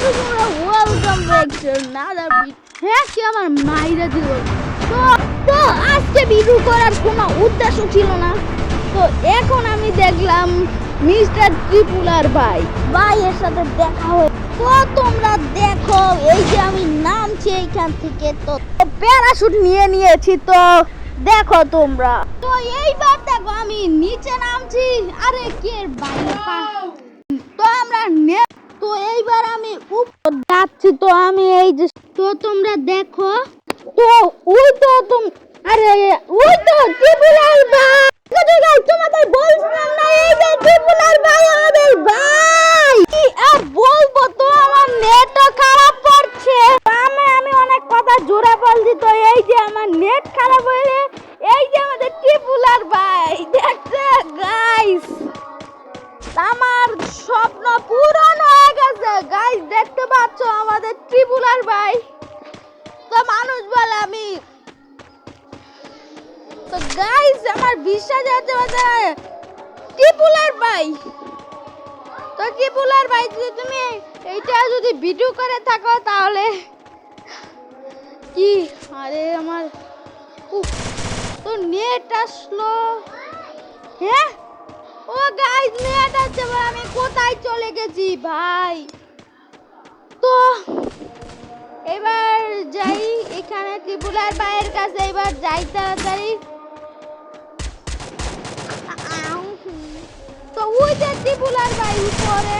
তোমরা welcome back to another video. হ্যাঁ কি আমার মাইরা দিল। তো তো আজকে ভিডিও করার কোনো উদ্দেশ্য ছিল না। তো এখন আমি দেখলাম মিস্টার ত্রিপুলার ভাইয়ের সাথে দেখা হয়ে। তো তোমরা দেখো এই যে আমি নামছি এইখান থেকে, তো প্যারাশুট নিয়ে নিয়েছি। তো দেখো তোমরা, তো এইবার দেখো আমি নিচে নামছি। আরে কে তো আমরা তো এইবার আমি উপর যাচ্ছি। তো আমি এই যে, তো তোমরা দেখো, তো ওই তো আরে ওই তো ত্রিপুলার ভাই। তোমাদের বলছিলাম না এই যে ত্রিপুলার ভাই আমাদের ভাই। কি আর বলবো, তো আমার নেটও খারাপ করছে। আমি অনেক কথা জোরে বলছি। তো এই যে আমার নেট খারাপ হয়ে, এই যে আমাদের ত্রিপুলার ভাই দেখছে গাইস, আমার স্বপ্ন পূরণ হয়ে গেছে গাইস। দেখতে পাচ্ছ আমাদের ত্রিপুলার ভাই। তো মানুষ বলে আমি, তো গাইস আমার বিশ্বাস হচ্ছে ত্রিপুলার ভাই। তো ত্রিপুলার ভাই যদি তুমি এইটা যদি ভিডিও করে থাকো তাহলে কি, আরে আমার তো নেট আসলো। হ্যাঁ ও গাইস নেট আছে ভাই, আমি কোথায় চলে গেছি ভাই। তো এবার যাই এখানে ত্রিপুলার ভাইয়ের কাছে, এবার যাই তাড়াতাড়ি। তো ওই যে ত্রিপুলার ভাই উপরে,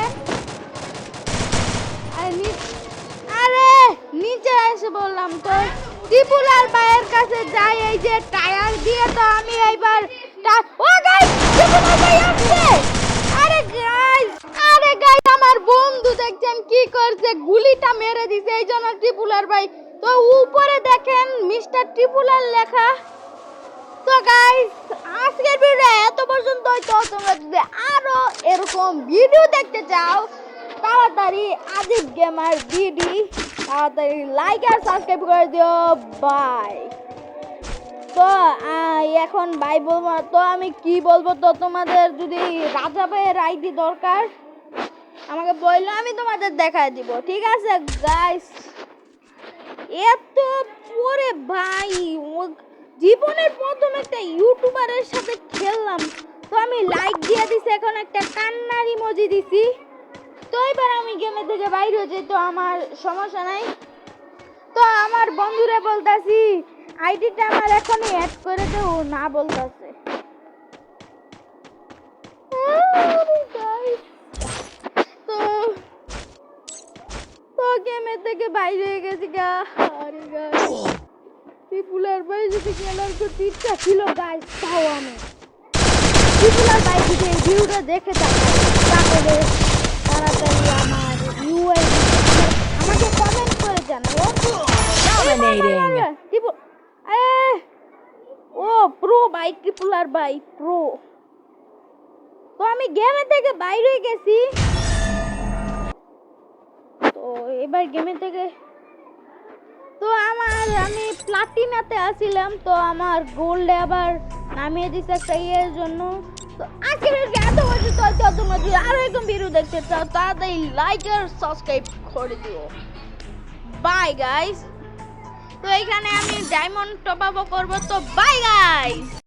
আরে নিচে এসে বললাম। তো ত্রিপুলার ভাইয়ের কাছে যাই এই যে টায়ার দিয়ে। তো আমি এইবার ও গাইস ত্রিপুলার ভাই আসছে। আরে গাইস আমার বন্ধু দেখছেন কি করছে, গুলিটা মেরে দিছে এই জন্য ত্রিপুলার ভাই। তো উপরে দেখেন মিস্টার ত্রিপুলার লেখা। তো গাইস আজকের ভিডিও এত পর্যন্তই। তো তোমরা যদি আরো এরকম ভিডিও দেখতে চাও তাড়াতাড়ি আদিব গেমার ভিডি তাড়াতাড়ি লাইক আর সাবস্ক্রাইব করে দিও। বাই। তো এখন বাই বলবো না, তো আমি কি বলবো, তো তোমাদের যদি রাজা ভাইয়ের আইডি দরকার আমাকে বললো, আমি তোমাদের দেখায় দিব, ঠিক আছে গাইস। এত পরে ভাই জীবনের প্রথম একটা ইউটিউবারের সাথে খেললাম। তো আমি লাইক দিয়ে দিছি, এখন একটা কান্নার ইমোজি দিছি। তো এবার আমি গেমে থেকে বাইরে হয়ে যাই, তো আমার সমস্যা নাই। তো আমার বন্ধুরে বলতাছি আইডিটা আমার এখনই অ্যাড করে দে, ও না বলতাছে। তো তো গেমে থেকে বাইরে হয়ে গেছি গা। আরে গাইস ত্রিপুলার ভাই যদি খেলার করতে ইচ্ছা ছিল গাইস, তাও আমি ত্রিপুলার ভাই যদি এই ভিডিওটা দেখে থাকে তাহলে তাড়াতাড়ি আমার ইউআই আমাকে কমেন্ট করে জানাও। ও প্রো ভাই, ত্রিপুলার ভাই প্রো। তো আমি গেমে থেকে বাইরে হয়ে গেছি। তো এবার গেমে থেকে, তো আমি প্লাটিনাতে আসছিলাম। তো আমার গোল্ডে আবার নামিয়ে দিচ্ছে একটা ইয়ের জন্য। তো আজকের এত বছর তো তোমরা যদি আরো এরকম ভিডিও দেখতে চাও তাড়াতাড়ি লাইক আর সাবস্ক্রাইব করে দিও। Bye guys. তো এখানে আমি ডায়মন্ড টপ আপ করবো। তো বাই গাইস।